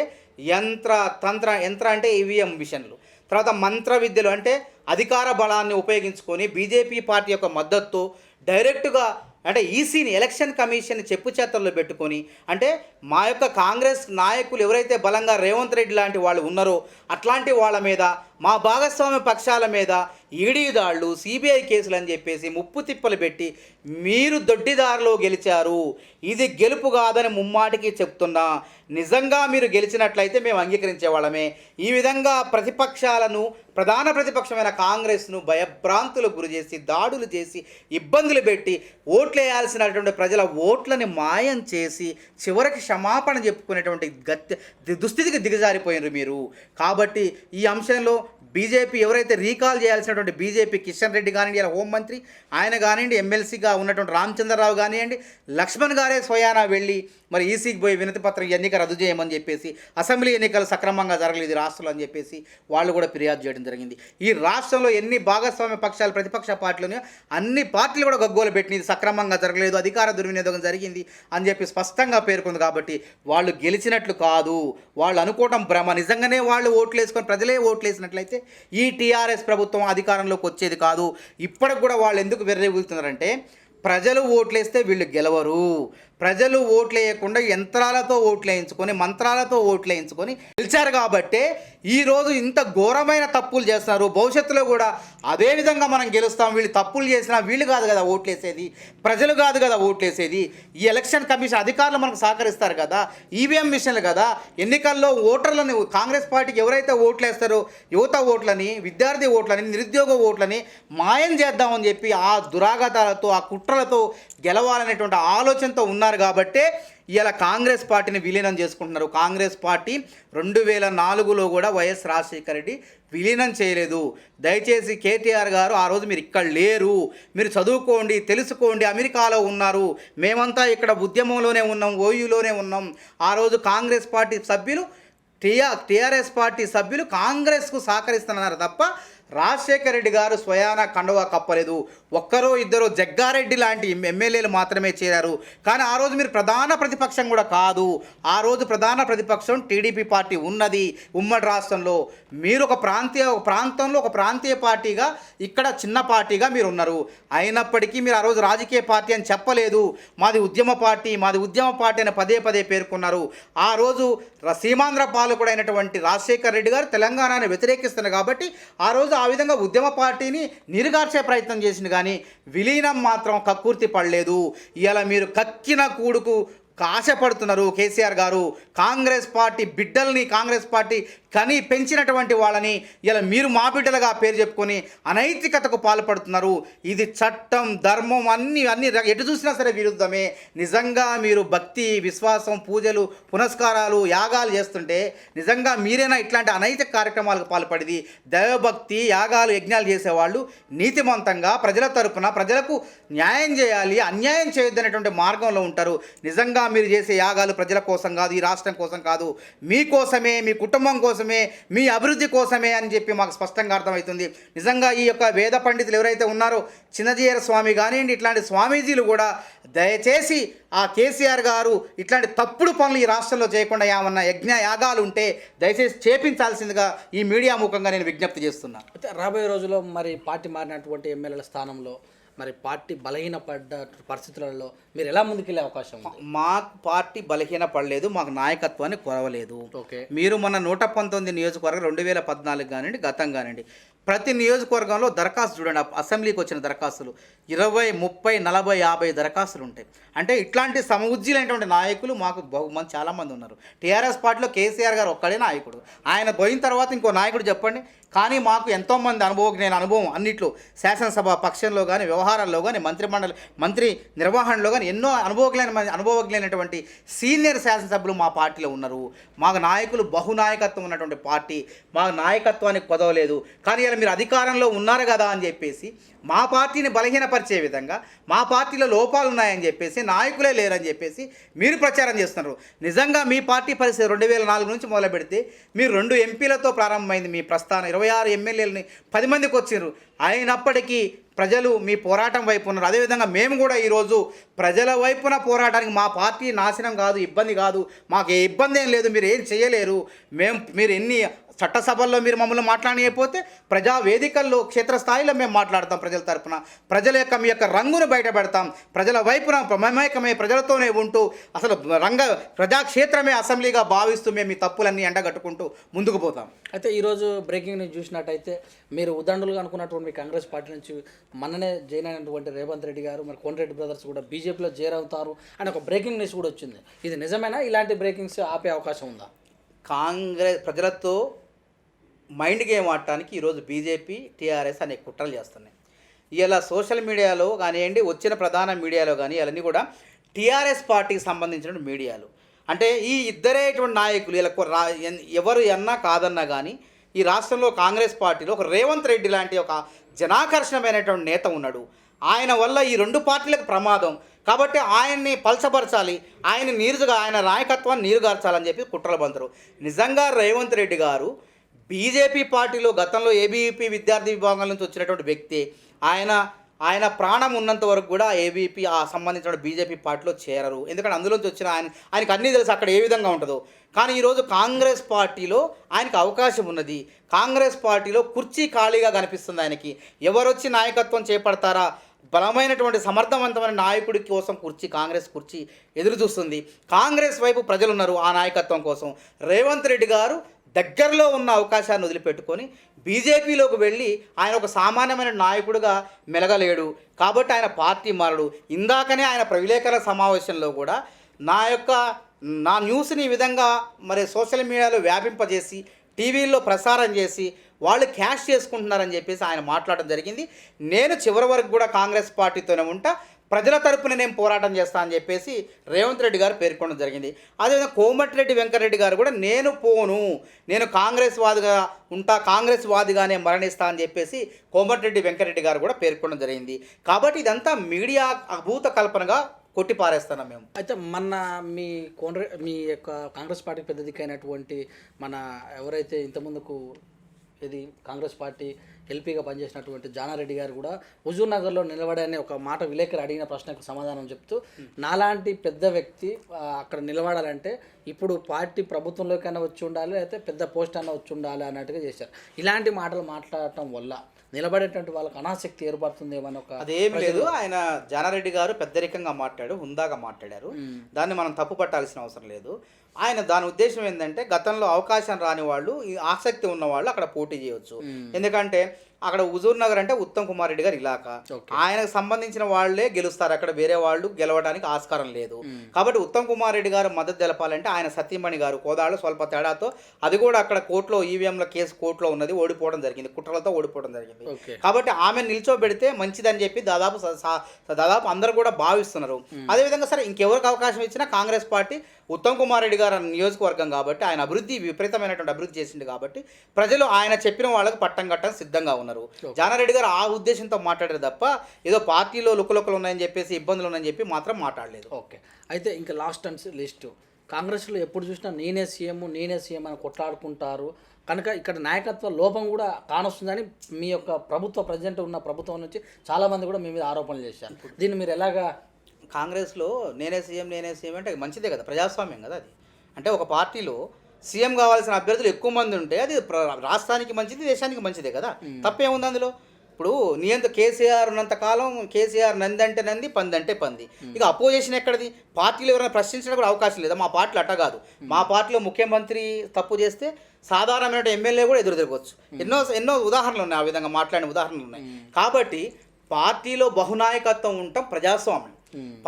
యంత్ర అంటే ఈవీఎం మిషన్లు, తర్వాత మంత్ర విద్యలు అంటే అధికార బలాన్ని ఉపయోగించుకొని బీజేపీ పార్టీ యొక్క మద్దతుతో డైరెక్టుగా అంటే ఈసీని, ఎలక్షన్ కమిషన్ చెప్పు చేతల్లో పెట్టుకొని, అంటే మా యొక్క కాంగ్రెస్ నాయకులు ఎవరైతే బలంగా రేవంత్ రెడ్డి లాంటి వాళ్ళు ఉన్నారో అట్లాంటి వాళ్ళ మీద, మా భాగస్వామ్య పక్షాల మీద ఈడీ దాళ్ళు, సిబిఐ కేసులు అని చెప్పేసి ముప్పు తిప్పలు పెట్టి మీరు దొడ్డిదారిలో గెలిచారు. ఇది గెలుపు కాదని ముమ్మాటికి చెప్తున్నా. నిజంగా మీరు గెలిచినట్లయితే మేము అంగీకరించే వాళ్ళమే. ఈ విధంగా ప్రతిపక్షాలను, ప్రధాన ప్రతిపక్షమైన కాంగ్రెస్ను భయభ్రాంతులకు గురి చేసి, దాడులు చేసి, ఇబ్బందులు పెట్టి ఓట్లు వేయాల్సినటువంటి ప్రజల ఓట్లని మాయం చేసి చివరికి క్షమాపణ చెప్పుకునేటువంటి దుస్థితికి దిగజారిపోయినారు మీరు. కాబట్టి ఈ అంశంలో బీజేపీ ఎవరైతే రీకాల్ చేయాల్సినటువంటి బీజేపీ కిషన్ రెడ్డి కానివ్వండి, ఇలా హోంమంత్రి ఆయన కానివ్వండి, ఎమ్మెల్సీగా ఉన్నటువంటి రామచంద్రరావు కానివ్వండి, లక్ష్మణ్ గారే స్వయానా వెళ్ళి మరి ఈసీకి పోయి వినతి పత్రం ఎన్నిక రద్దు చేయమని చెప్పేసి, అసెంబ్లీ ఎన్నికలు సక్రమంగా జరగలేదు రాష్ట్రంలో అని చెప్పేసి వాళ్ళు కూడా ఫిర్యాదు చేయడం జరిగింది. ఈ రాష్ట్రంలో ఎన్ని భాగస్వామ్య పక్షాలు, ప్రతిపక్ష పార్టీలు అన్ని పార్టీలు కూడా గగ్గోలు పెట్టింది, సక్రమంగా జరగలేదు, అధికార దుర్వినియోగం జరిగింది అని చెప్పి స్పష్టంగా పేర్కొంది. కాబట్టి వాళ్ళు గెలిచినట్లు కాదు, వాళ్ళు అనుకోవటం భ్రమ. నిజంగానే వాళ్ళు ఓట్లు వేసుకొని ప్రజలే ఓట్లు వేసినట్లయితే ఈ టీఆర్ఎస్ ప్రభుత్వం అధికారంలోకి వచ్చేది కాదు. ఇప్పటికి కూడా వాళ్ళు ఎందుకు వెర్రెగుతున్నారంటే ప్రజలు ఓట్లేస్తే వీళ్ళు గెలవరు, ప్రజలు ఓట్లు వేయకుండా యంత్రాలతో ఓట్లు వేయించుకొని, మంత్రాలతో ఓట్లు వేయించుకొని గెలిచారు. కాబట్టే ఈరోజు ఇంత ఘోరమైన తప్పులు చేస్తున్నారు. భవిష్యత్తులో కూడా అదే విధంగా మనం గెలుస్తాం. వీళ్ళు తప్పులు చేసినా వీళ్ళు కాదు కదా ఓట్లేసేది, ప్రజలు కాదు కదా ఓట్లేసేది. ఈ ఎలక్షన్ కమిషన్ అధికారులు మనకు సహకరిస్తారు కదా, ఈవీఎం మిషన్లు కదా. ఎన్నికల్లో ఓటర్లను, కాంగ్రెస్ పార్టీకి ఎవరైతే ఓట్లు వేస్తారో యువత ఓట్లని, విద్యార్థి ఓట్లని, నిరుద్యోగ ఓట్లని మాయం చేద్దామని చెప్పి ఆ దురాఘాతాలతో, ఆ కుట్రలతో గెలవాలనేటువంటి ఆలోచనతో ఉన్నారు. కాబట్టే ఇలా కాంగ్రెస్ పార్టీని విలీనం చేసుకుంటున్నారు. కాంగ్రెస్ పార్టీ 2004లో కూడా వైఎస్ రాజశేఖర రెడ్డి విలీనం చేయలేదు. దయచేసి కేటీఆర్ గారు ఆ రోజు మీరు ఇక్కడ లేరు, మీరు చదువుకోండి, తెలుసుకోండి, అమెరికాలో ఉన్నారు, మేమంతా ఇక్కడ ఉద్యమంలోనే ఉన్నాం, ఓయూలోనే ఉన్నాం. ఆ రోజు కాంగ్రెస్ పార్టీ సభ్యులు, టీఆర్ఎస్ పార్టీ సభ్యులు కాంగ్రెస్కు సహకరిస్తున్నారు తప్ప రాజశేఖర రెడ్డి గారు స్వయాన కండువా కప్పలేదు. ఒక్కరో ఇద్దరో జగ్గారెడ్డి లాంటి ఎమ్మెల్యేలు మాత్రమే చేరారు. కానీ ఆ రోజు మీరు ప్రధాన ప్రతిపక్షం కూడా కాదు. ఆ రోజు ప్రధాన ప్రతిపక్షం టీడీపీ పార్టీ ఉన్నది ఉమ్మడి రాష్ట్రంలో. మీరు ఒక ప్రాంతంలో ఒక ప్రాంతీయ పార్టీగా, ఇక్కడ చిన్న పార్టీగా మీరు ఉన్నారు. అయినప్పటికీ మీరు ఆ రోజు రాజకీయ పార్టీ అని చెప్పలేదు. మాది ఉద్యమ పార్టీ అని పదే పదే పేర్కొన్నారు. ఆ రోజు సీమాంధ్ర పాలకుడైనటువంటి రాజశేఖర రెడ్డి గారు తెలంగాణను వ్యతిరేకిస్తున్నారు. కాబట్టి ఆ రోజు ఆ విధంగా ఉద్యమ పార్టీని నీరుగార్చే ప్రయత్నం చేసింది, కానీ విలీనం మాత్రం కక్కుర్తి పడలేదు. ఇలా మీరు కక్కిన కూడుకు ఆశపడుతున్నారు కేసీఆర్ గారు. కాంగ్రెస్ పార్టీ బిడ్డల్ని, కాంగ్రెస్ పార్టీ కని పెంచినటువంటి వాళ్ళని ఇలా మీరు మా బిడ్డలుగా పేరు చెప్పుకొని అనైతికతకు పాల్పడుతున్నారు. ఇది చట్టం, ధర్మం అన్నీ ఎటు చూసినా సరే విరుద్ధమే. నిజంగా మీరు భక్తి, విశ్వాసం, పూజలు, పునస్కారాలు, యాగాలు చేస్తుంటే నిజంగా మీరేనా ఇట్లాంటి అనైతిక కార్యక్రమాలకు పాల్పడింది? దైవభక్తి, యాగాలు, యజ్ఞాలు చేసేవాళ్ళు నీతిమంతంగా ప్రజల తరపున ప్రజలకు న్యాయం చేయాలి, అన్యాయం చేయొద్దనేటువంటి మార్గంలో ఉంటారు. నిజంగా మీరు చేసే యాగాలు ప్రజల కోసం కాదు, ఈ రాష్ట్రం కోసం కాదు, మీకోసమే, మీ కుటుంబం కోసమే, మీ అభివృద్ధి కోసమే అని చెప్పి మాకు స్పష్టంగా అర్థమవుతుంది. నిజంగా ఈ యొక్క వేద పండితులు ఎవరైతే ఉన్నారో చిన్నజీయర స్వామి కానివ్వండి, ఇట్లాంటి స్వామీజీలు కూడా దయచేసి ఆ కేసీఆర్ గారు ఇట్లాంటి తప్పుడు పనులు ఈ రాష్ట్రంలో చేయకుండా ఏమన్నా యజ్ఞ యాగాలు ఉంటే దయచేసి చేపించాల్సిందిగా ఈ మీడియా ముఖంగా నేను విజ్ఞప్తి చేస్తున్నాను. అయితే రాబోయే రోజుల్లో మరి పార్టీ మారినటువంటి ఎమ్మెల్యేల స్థానంలో మరి పార్టీ బలహీనపడ్డ పరిస్థితులలో మీరు ఎలా ముందుకెళ్ళే అవకాశం ఉంది? మాకు పార్టీ బలహీన పడలేదు, మాకు నాయకత్వాన్ని కొరవలేదు. ఓకే, మీరు మొన్న 119 నియోజకవర్గం 2014 కానివ్వండి, గతం కానివ్వండి, ప్రతి నియోజకవర్గంలో దరఖాస్తు చూడండి, అసెంబ్లీకి వచ్చిన దరఖాస్తులు 20, 30, 40, 50 దరఖాస్తులు ఉంటాయి. అంటే ఇట్లాంటి సమఉజ్జీలైనటువంటి నాయకులు మాకు బహుమంది చాలామంది ఉన్నారు. టీఆర్ఎస్ పార్టీలో కేసీఆర్ గారు ఒక్కడే నాయకుడు, ఆయన పోయిన తర్వాత ఇంకో నాయకుడు చెప్పండి. కానీ మాకు ఎంతోమంది అనుభవం అన్నిట్లో, శాసనసభ పక్షంలో కానీ, వ్యవహారాల్లో కానీ, మంత్రి నిర్వహణలో కానీ ఎన్నో అనుభవజ్ఞులైనటువంటి సీనియర్ శాసనసభ్యులు మా పార్టీలో ఉన్నారు. మాకు నాయకులు బహునాయకత్వం ఉన్నటువంటి పార్టీ, మా నాయకత్వానికి కొదవలేదు. కానీ ఇలా మీరు అధికారంలో ఉన్నారు కదా అని చెప్పేసి మా పార్టీని బలహీనపరిచే విధంగా, మా పార్టీలో లోపాలు ఉన్నాయని చెప్పేసి, నాయకులే లేరని చెప్పేసి మీరు ప్రచారం చేస్తున్నారు. నిజంగా మీ పార్టీ పరిస్థితి 2004 నుంచి మొదలు పెడితే మీరు 2 ఎంపీలతో ప్రారంభమైంది మీ ప్రస్థానం. 26 ఎమ్మెల్యేలని 10 మందికి వచ్చిర్రు. అయినప్పటికీ ప్రజలు మీ పోరాటం వైపు ఉన్నారు. అదేవిధంగా మేము కూడా ఈరోజు ప్రజల వైపున పోరాటానికి, మా పార్టీ నాశనం కాదు, ఇబ్బంది కాదు, మాకు ఏ ఇబ్బంది ఏం లేదు, మీరు ఏం చేయలేరు, మీరు ఎన్ని చట్టసభల్లో మీరు మమ్మల్ని మాట్లాడకపోతే ప్రజా వేదికల్లో క్షేత్రస్థాయిలో మేము మాట్లాడతాం. ప్రజల తరపున ప్రజల యొక్క మీ యొక్క రంగును బయట పెడతాం. ప్రజల వైపున మమేకమే ప్రజలతోనే ఉంటూ అసలు ప్రజాక్షేత్రమే అసెంబ్లీగా భావిస్తూ మేము ఈ తప్పులన్నీ ఎండగట్టుకుంటూ ముందుకు పోతాం. అయితే ఈరోజు బ్రేకింగ్ న్యూస్ చూసినట్టయితే మీరు ఉదండులుగా అనుకున్నటువంటి కాంగ్రెస్ పార్టీ నుంచి మొన్ననే జాయిన్ అయినటువంటి రేవంత్ రెడ్డి గారు, మరి కోనరెడ్డి బ్రదర్స్ కూడా బీజేపీలో చేరవుతారు అని ఒక బ్రేకింగ్ న్యూస్ కూడా వచ్చింది. ఇది నిజమేనా? ఇలాంటి బ్రేకింగ్స్ ఆపే అవకాశం ఉందా? కాంగ్రెస్ ప్రజలతో మైండ్ గేమ్ ఆడటానికి ఈరోజు బీజేపీ, టీఆర్ఎస్ అనే కుట్రలు చేస్తున్నాయి. ఇలా సోషల్ మీడియాలో కానివ్వండి, వచ్చిన ప్రధాన మీడియాలో కానీ ఇవన్నీ కూడా టీఆర్ఎస్ పార్టీకి సంబంధించిన మీడియాలు. అంటే ఈ ఇద్దరేటువంటి నాయకులు ఇలా ఎవరు ఎన్నా కాదన్నా కానీ ఈ రాష్ట్రంలో కాంగ్రెస్ పార్టీలో ఒక రేవంత్ రెడ్డి లాంటి ఒక జనాకర్షణమైనటువంటి నేత ఉన్నాడు. ఆయన వల్ల ఈ 2 పార్టీలకు ప్రమాదం. కాబట్టి ఆయన్ని పలచపరచాలి, ఆయన నాయకత్వాన్ని నీరుగార్చాలని చెప్పి కుట్రలు బంతురు. నిజంగా రేవంత్ రెడ్డి గారు బీజేపీ పార్టీలో గతంలో ఏబీవీపీ విద్యార్థి విభాగం నుంచి వచ్చినటువంటి వ్యక్తి. ఆయన ప్రాణం ఉన్నంత వరకు కూడా ఏబీపీ సంబంధించిన బీజేపీ పార్టీలో చేరరు. ఎందుకంటే అందులోంచి వచ్చిన ఆయనకు అన్నీ తెలుసు అక్కడ ఏ విధంగా ఉంటుందో. కానీ ఈరోజు కాంగ్రెస్ పార్టీలో ఆయనకు అవకాశం ఉన్నది. కాంగ్రెస్ పార్టీలో కుర్చీ ఖాళీగా కనిపిస్తుంది ఆయనకి. ఎవరొచ్చి నాయకత్వం చేపడతారా, బలమైనటువంటి సమర్థవంతమైన నాయకుడి కోసం కాంగ్రెస్ కుర్చీ ఎదురు చూస్తుంది. కాంగ్రెస్ వైపు ప్రజలు ఉన్నారు ఆ నాయకత్వం కోసం. రేవంత్ రెడ్డి గారు దగ్గరలో ఉన్న అవకాశాన్ని వదిలిపెట్టుకొని బీజేపీలోకి వెళ్ళి ఆయన ఒక సామాన్యమైన నాయకుడిగా మెలగలేడు. కాబట్టి ఆయన పార్టీ మారడు. ఇందాకనే ఆయన విలేకరుల సమావేశంలో కూడా నా న్యూస్ని ఈ విధంగా మరి సోషల్ మీడియాలో వ్యాపింపజేసి టీవీల్లో ప్రసారం చేసి వాళ్ళు క్యాష్ చేసుకుంటున్నారని చెప్పేసి ఆయన మాట్లాడడం జరిగింది. నేను చివరి వరకు కూడా కాంగ్రెస్ పార్టీతోనే ఉంటా, ప్రజల తరపున నేను పోరాటం చేస్తా అని చెప్పేసి రేవంత్ రెడ్డి గారు పేర్కొనడం జరిగింది. అదేవిధంగా కోమటిరెడ్డి వెంకటరెడ్డి గారు కూడా నేను కాంగ్రెస్ వాదిగా ఉంటా, కాంగ్రెస్ వాదిగానే మరణిస్తా అని చెప్పేసి కోమటిరెడ్డి వెంకటరెడ్డి గారు కూడా పేర్కొనడం జరిగింది. కాబట్టి ఇదంతా మీడియా అభూత కల్పనగా కొట్టిపారేస్తున్నాం మేము. అయితే మీ యొక్క కాంగ్రెస్ పార్టీ పెద్ద దిక్కైనటువంటి ఎవరైతే ఇంతకుముందుకు ఇది కాంగ్రెస్ పార్టీ ఎల్పీగా పనిచేసినటువంటి జానారెడ్డి గారు కూడా హుజూర్ నగర్లో నిలబడని ఒక మాట విలేకరు అడిగిన ప్రశ్నకు సమాధానం చెప్తూ, నాలాంటి పెద్ద వ్యక్తి అక్కడ నిలబడాలంటే ఇప్పుడు పార్టీ ప్రభుత్వంలోకైనా వచ్చి ఉండాలి, లేకపోతే పెద్ద పోస్ట్ అయినా వచ్చి ఉండాలి అన్నట్టుగా చేశారు. ఇలాంటి మాటలు మాట్లాడటం వల్ల నిలబడేటువంటి వాళ్ళకి అనాసక్తి ఏర్పడుతుందేమని అదేమి లేదు. ఆయన జానారెడ్డి గారు పెద్దరికంగా హుందాగా మాట్లాడారు. దాన్ని మనం తప్పు పట్టాల్సిన అవసరం లేదు. దాని ఉద్దేశం ఏంటంటే గతంలో అవకాశం రాని వాళ్ళు, ఆసక్తి ఉన్న వాళ్ళు అక్కడ పోటీ చేయవచ్చు. ఎందుకంటే అక్కడ హుజూర్ నగర్ అంటే ఉత్తమ్ కుమార్ రెడ్డి గారు ఇలాకా, ఆయనకు సంబంధించిన వాళ్ళే గెలుస్తారు, అక్కడ వేరే వాళ్ళు గెలవడానికి ఆస్కారం లేదు. కాబట్టి ఉత్తమ్ కుమార్ రెడ్డి గారు మద్దతు తెలపాలంటే ఆయన సతీమణి గారు కోదాళ్ళు స్వల్ప తేడాతో, అది కూడా అక్కడ కోర్టులో ఈవీఎంల కేసు కోర్టులో ఉన్నది, ఓడిపోవడం జరిగింది, కుట్రలతో ఓడిపోవడం జరిగింది. కాబట్టి ఆమె నిల్చోబెడితే మంచిదని చెప్పి దాదాపు అందరూ కూడా భావిస్తున్నారు. అదేవిధంగా సరే ఇంకెవరికి అవకాశం ఇచ్చినా కాంగ్రెస్ పార్టీ ఉత్తమ్ కుమార్ రెడ్డి గారు నియోజకవర్గం కాబట్టి ఆయన విపరీతమైనటువంటి అభివృద్ధి చేసిండు కాబట్టి ప్రజలు ఆయన చెప్పిన వాళ్ళకి పట్టం కట్టం సిద్ధంగా ఉన్నారు. జానారెడ్డి గారు ఆ ఉద్దేశంతో మాట్లాడారు తప్ప ఏదో పార్టీలో లుకలుకలు ఉన్నాయని చెప్పేసి ఇబ్బందులు ఉన్నాయని చెప్పి మాత్రం మాట్లాడలేదు. ఓకే, అయితే ఇంకా లాస్ట్ అండ్ లిస్టు కాంగ్రెస్లో ఎప్పుడు చూసినా నేనే సీఎం అని కొట్లాడుకుంటారు కనుక ఇక్కడ నాయకత్వ లోపం కూడా కానొస్తుందని మీ యొక్క ప్రజెంట్ ఉన్న ప్రభుత్వం నుంచి చాలామంది కూడా మీ మీద ఆరోపణలు చేశారు. దీన్ని మీరు ఎలాగా? కాంగ్రెస్లో నేనే సీఎం అంటే మంచిదే కదా, ప్రజాస్వామ్యం కదా అది. అంటే ఒక పార్టీలో సీఎం కావాల్సిన అభ్యర్థులు ఎక్కువ మంది ఉంటే అది రాష్ట్రానికి మంచిది, దేశానికి మంచిదే కదా, తప్పేముంది అందులో. ఇప్పుడు కేసీఆర్ ఉన్నంతకాలం కేసీఆర్ నంది అంటే నంది, పంది అంటే పంది. ఇక అపోజిషన్ ఎక్కడిది? పార్టీలు ఎవరైనా ప్రశ్నించడం కూడా అవకాశం లేదా? మా పార్టీలు అట్ట కాదు. మా పార్టీలో ముఖ్యమంత్రి తప్పు చేస్తే సాధారణమైన ఎమ్మెల్యే కూడా ఎదురు తిరగవచ్చు. ఎన్నో ఉదాహరణలు ఉన్నాయి, ఆ విధంగా మాట్లాడిన ఉదాహరణలు ఉన్నాయి. కాబట్టి పార్టీలో బహునాయకత్వం ఉండటం ప్రజాస్వామ్యం,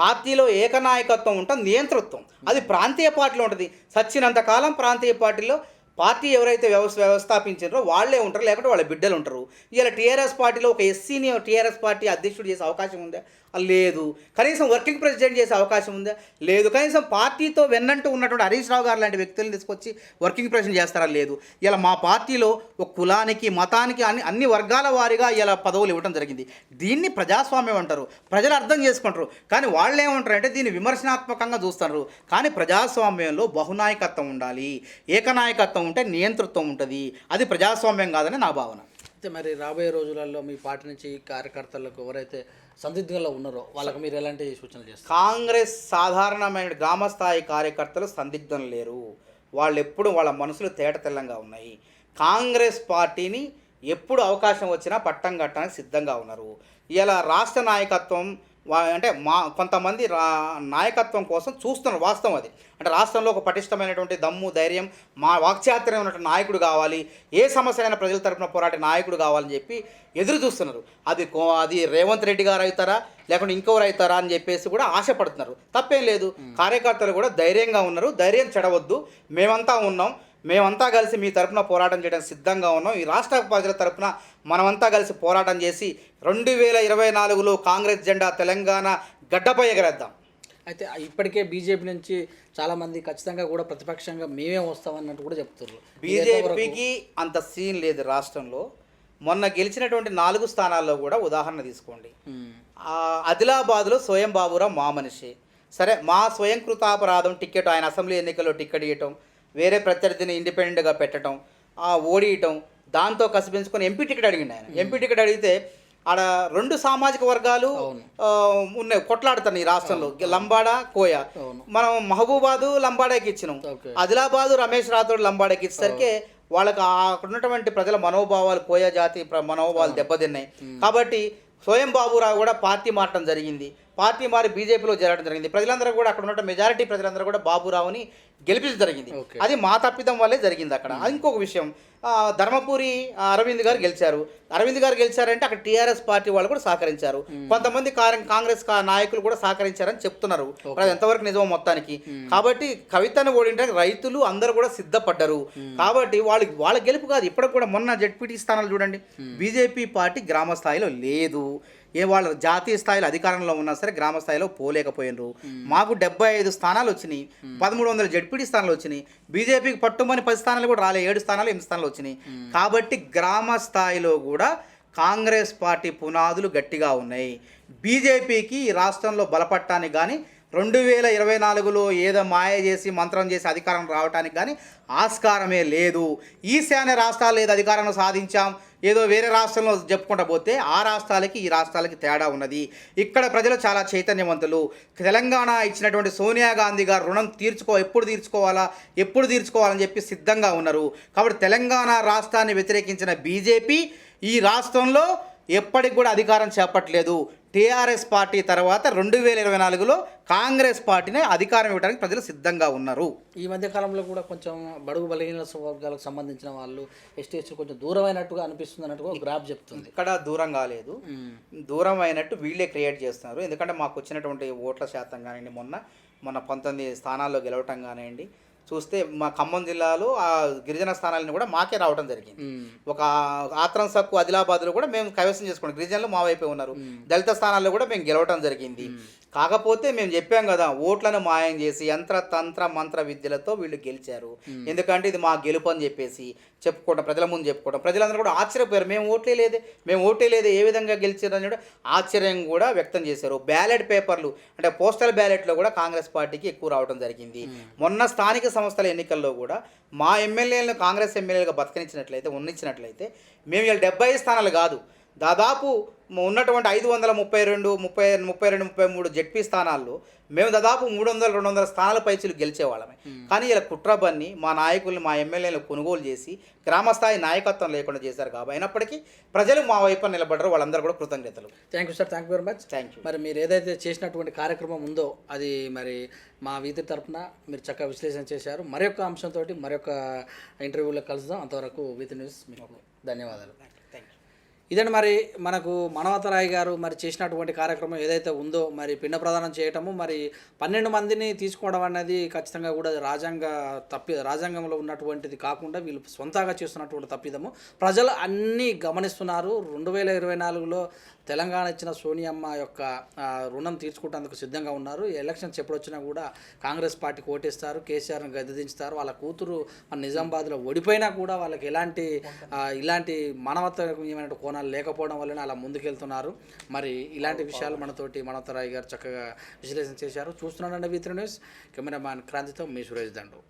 పార్టీలో ఏకనాయకత్వం ఉండటం నియంతృత్వం. అది ప్రాంతీయ పార్టీలో ఉంటుంది. సచ్చినంతకాలం ప్రాంతీయ పార్టీలో పార్టీ ఎవరైతే వ్యవస్థాపించారో వాళ్ళే ఉంటారు, లేకుంటే వాళ్ళ బిడ్డలు ఉంటారు. ఇలా టీఆర్ఎస్ పార్టీలో ఒక ఎస్సీని టీఆర్ఎస్ పార్టీ అధ్యక్షుడు చేసే అవకాశం ఉందా? లేదు. కనీసం వర్కింగ్ ప్రెసిడెంట్ చేసే అవకాశం ఉందా? లేదు. కనీసం పార్టీతో వెన్నంటూ ఉన్నటువంటి హరీష్ రావు గారు లాంటి వ్యక్తులను తీసుకొచ్చి వర్కింగ్ ప్రెసిడెంట్ చేస్తారా? లేదు. ఇలా మా పార్టీలో ఒక కులానికి మతానికి అన్ని వర్గాల వారీగా ఇలా పదవులు ఇవ్వడం జరిగింది. దీన్ని ప్రజాస్వామ్యం అంటారు, ప్రజలు అర్థం చేసుకుంటారు. కానీ వాళ్ళు ఏమంటారంటే దీన్ని విమర్శనాత్మకంగా చూస్తారు. కానీ ప్రజాస్వామ్యంలో బహునాయకత్వం ఉండాలి, ఏకనాయకత్వం ఉంటే నియంతృత్వం ఉంటుంది. అది ప్రజాస్వామ్యం కాదని నా భావన. అయితే మరి రాబోయే రోజులలో మీ పార్టీ నుంచి కార్యకర్తలకు ఎవరైతే సందిగ్ధంలో ఉన్నారో వాళ్ళకి మీరు ఎలాంటి సూచనలు చేస్తారు? కాంగ్రెస్ సాధారణమైన గ్రామస్థాయి కార్యకర్తలు సందిగ్ధం లేరు. వాళ్ళు ఎప్పుడు వాళ్ళ మనసులు తేట తెల్లంగా ఉన్నాయి. కాంగ్రెస్ పార్టీని ఎప్పుడు అవకాశం వచ్చినా పట్టం కట్టడానికి సిద్ధంగా ఉన్నారు. ఇలా రాష్ట్ర నాయకత్వం అంటే కొంతమంది నాయకత్వం కోసం చూస్తున్నారు. వాస్తవం అది. అంటే రాష్ట్రంలో ఒక పటిష్టమైనటువంటి దమ్ము, ధైర్యం, వాక్చాతుర్యం ఉన్నటువంటి నాయకుడు కావాలి, ఏ సమస్య అయినా ప్రజల తరపున పోరాటే నాయకుడు కావాలని చెప్పి ఎదురు చూస్తున్నారు. అది రేవంత్ రెడ్డి గారు అవుతారా లేకుంటే ఇంకెవరు అవుతారా అని చెప్పేసి కూడా ఆశపడుతున్నారు. తప్పేం లేదు. కార్యకర్తలు కూడా ధైర్యంగా ఉన్నారు. ధైర్యం చెడవద్దు. మేమంతా కలిసి మీ తరపున పోరాటం చేయడానికి సిద్ధంగా ఉన్నాం. ఈ రాష్ట్ర ప్రజల తరపున మనమంతా కలిసి పోరాటం చేసి 2024లో కాంగ్రెస్ జెండా తెలంగాణ గడ్డపై ఎగరేద్దాం. అయితే ఇప్పటికే బీజేపీ నుంచి చాలామంది ఖచ్చితంగా కూడా ప్రతిపక్షంగా మేమే వస్తామన్నట్టు కూడా చెప్తున్నారు. బీజేపీకి అంత సీన్ లేదు రాష్ట్రంలో. మొన్న గెలిచినటువంటి 4 స్థానాల్లో కూడా ఉదాహరణ తీసుకోండి. ఆదిలాబాద్లో స్వయం బాబురావు మా మనిషి. సరే, మా స్వయం కృతాపరాధం టికెట్, ఆయన అసెంబ్లీ ఎన్నికల్లో టికెట్ ఇవ్వటం, వేరే ప్రత్యర్థిని ఇండిపెండెంట్గా పెట్టడం, ఓడియటం, దాంతో కసిపించుకొని ఎంపీ టికెట్ అడిగిండు ఆయన. ఎంపీ టికెట్ అడిగితే ఆడ 2 సామాజిక వర్గాలు ఉన్నాయి, కొట్లాడుతాను ఈ రాష్ట్రంలో, లంబాడా కోయ. మనం మహబూబాదు లంబాడాకి ఇచ్చినాం, ఆదిలాబాదు రమేష్ రాథోడ్ లంబాడాకి ఇచ్చేసరికి వాళ్ళకి అక్కడ ఉన్నటువంటి ప్రజల మనోభావాలు, కోయ జాతి మనోభావాలు దెబ్బతిన్నాయి. కాబట్టి స్వయం బాబురావు కూడా పార్టీ మారటం జరిగింది. పార్టీ మారి బీజేపీలో చేరడం జరిగింది. ప్రజలందరూ కూడా అక్కడ ఉన్న మెజారిటీ ప్రజలందరూ కూడా బాబురావుని గెలిపించడం జరిగింది. అది మా తప్పిదం వల్లే జరిగింది అక్కడ. ఇంకొక విషయం, ధర్మపురి అరవింద్ గారు గెలిచారు. అరవింద్ గారు గెలిచారంటే అక్కడ టీఆర్ఎస్ పార్టీ వాళ్ళు కూడా సహకరించారు. కొంతమంది కాంగ్రెస్ నాయకులు కూడా సహకరించారని చెప్తున్నారు. అది ఎంతవరకు నిజమో మొత్తానికి. కాబట్టి కవితను ఓడించడానికి రైతులు అందరూ కూడా సిద్ధపడ్డారు. కాబట్టి వాళ్ళ గెలుపు కాదు. ఇప్పటికి కూడా మొన్న జెడ్పీటీ స్థానాలు చూడండి, బీజేపీ పార్టీ గ్రామ స్థాయిలో లేదు. వాళ్ళు జాతీయ స్థాయిలో అధికారంలో ఉన్నా సరే గ్రామ స్థాయిలో పోలేకపోయినరు. మాకు 75 స్థానాలు వచ్చినాయి, 1300 జెడ్పీటీ స్థానాలు వచ్చినాయి. బీజేపీకి పట్టుమని 10 స్థానాలు కూడా రాలే, 7 స్థానాలు 8 స్థానాలు వచ్చినాయి. కాబట్టి గ్రామ స్థాయిలో కూడా కాంగ్రెస్ పార్టీ పునాదులు గట్టిగా ఉన్నాయి. బీజేపీకి ఈ రాష్ట్రంలో బలపడటానికి కానీ 2024లో ఏదో మాయ చేసి మంత్రం చేసి అధికారం రావడానికి కానీ ఆస్కారమే లేదు. ఈశాన్య రాష్ట్రాలు ఏదో అధికారం సాధించాం, ఏదో వేరే రాష్ట్రంలో చెప్పుకుంటా పోతే ఆ రాష్ట్రాలకి ఈ రాష్ట్రాలకి తేడా ఉన్నది. ఇక్కడ ప్రజలు చాలా చైతన్యవంతులు. తెలంగాణ ఇచ్చినటువంటి సోనియా గాంధీ గారు రుణం ఎప్పుడు తీర్చుకోవాలని చెప్పి సిద్ధంగా ఉన్నారు. కాబట్టి తెలంగాణ రాష్ట్రాన్ని వ్యతిరేకించిన బీజేపీ ఈ రాష్ట్రంలో ఎప్పటికి కూడా అధికారం చేపట్టలేదు. టీఆర్ఎస్ పార్టీ తర్వాత 2024లో కాంగ్రెస్ పార్టీనే అధికారం ఇవ్వడానికి ప్రజలు సిద్ధంగా ఉన్నారు. ఈ మధ్యకాలంలో కూడా కొంచెం బడుగు బలహీన వర్గాలకు సంబంధించిన వాళ్ళు ఎస్టీఎస్ కొంచెం దూరం అయినట్టుగా అనిపిస్తుంది అన్నట్టుగా గ్రాఫ్ చెప్తుంది. ఇక్కడ దూరం కాలేదు, దూరం అయినట్టు వీళ్ళే క్రియేట్ చేస్తున్నారు. ఎందుకంటే మాకు వచ్చినటువంటి ఓట్ల శాతం కానివ్వండి, మొన్న 19 స్థానాల్లో గెలవటం కానివ్వండి, చూస్తే మా ఖమ్మం జిల్లాలో ఆ గిరిజన స్థానాలను కూడా మాకే రావడం జరిగింది. ఒక ఆత్రం సక్కు ఆదిలాబాద్లో కూడా మేము కైవసం చేసుకున్నాం. గిరిజనులు మా వైపే ఉన్నారు. దళిత స్థానాల్లో కూడా మేము గెలవడం జరిగింది. కాకపోతే మేము చెప్పాం కదా, ఓట్లను మాయం చేసి యంత్ర తంత్ర మంత్ర విద్యలతో వీళ్ళు గెలిచారు. ఎందుకంటే ఇది మా గెలుపు అని చెప్పేసి చెప్పుకోవడం, ప్రజల ముందు చెప్పుకోవడం, ప్రజలందరూ కూడా ఆశ్చర్యపోయారు. మేము ఓట్లే లేదే ఏ విధంగా గెలిచారని కూడా ఆశ్చర్యం కూడా వ్యక్తం చేశారు. బ్యాలెట్ పేపర్లు అంటే పోస్టల్ బ్యాలెట్లో కూడా కాంగ్రెస్ పార్టీకి ఎక్కువ రావడం జరిగింది. మొన్న స్థానిక సంస్థల ఎన్నికల్లో కూడా మా ఎమ్మెల్యేలను కాంగ్రెస్ ఎమ్మెల్యేలుగా ఉన్నించినట్లయితే మేము ఇలా 70 స్థానాలు కాదు, దాదాపు ఉన్నటువంటి 532, 33 జెడ్పీ స్థానాల్లో మేము దాదాపు 300-200 స్థానాల పైచీలు గెలిచేవాళ్ళమే. కానీ ఇలా కుట్రబన్ని మా నాయకుల్ని, మా ఎమ్మెల్యేలను కొనుగోలు చేసి గ్రామస్థాయి నాయకత్వం లేకుండా చేశారు. కాబట్టి అయినప్పటికీ ప్రజలు మా వైపు నిలబడ్డారు. వాళ్ళందరూ కూడా కృతజ్ఞతలు. Thank you sir, thank you very much. Thank you. మరి మీరు ఏదైతే చేసినటువంటి కార్యక్రమం ఉందో అది మరి మా వీధి తరఫున మీరు చక్కగా విశ్లేషణ చేశారు. మరొక అంశంతో మరొక ఇంటర్వ్యూలో కలుద్దాం. అంతవరకు వీధి న్యూస్ మీకు ధన్యవాదాలు. ఇదండి మరి మనకు మనవతరాయ్ గారు మరి చేసినటువంటి కార్యక్రమం ఏదైతే ఉందో మరి పిండ ప్రదానం చేయటము, మరి 12 మందిని తీసుకోవడం అనేది ఖచ్చితంగా కూడా రాజ్యాంగంలో ఉన్నటువంటిది కాకుండా వీళ్ళు సొంతగా చేస్తున్నటువంటి తప్పిదము. ప్రజలు అన్నీ గమనిస్తున్నారు. 2024లో తెలంగాణ ఇచ్చిన సోనియమ్మ యొక్క రుణం తీర్చుకోవడానికి సిద్ధంగా ఉన్నారు. ఎలక్షన్స్ ఎప్పుడు వచ్చినా కూడా కాంగ్రెస్ పార్టీకి ఓటేస్తారు, కేసీఆర్ని గద్దెదించుతారు. వాళ్ళ కూతురు నిజామాబాద్లో ఓడిపోయినా కూడా వాళ్ళకి ఇలాంటి మానవత్వమైన కోణాలు లేకపోవడం వల్లనే అలా ముందుకెళ్తున్నారు. మరి ఇలాంటి విషయాలు మనవతరాయ్ గారు చక్కగా విశ్లేషణ చేశారు. చూస్తున్నానండి వీధి న్యూస్. కెమెరామ్యాన్ క్రాంతితో మీ సురేష్ దండు.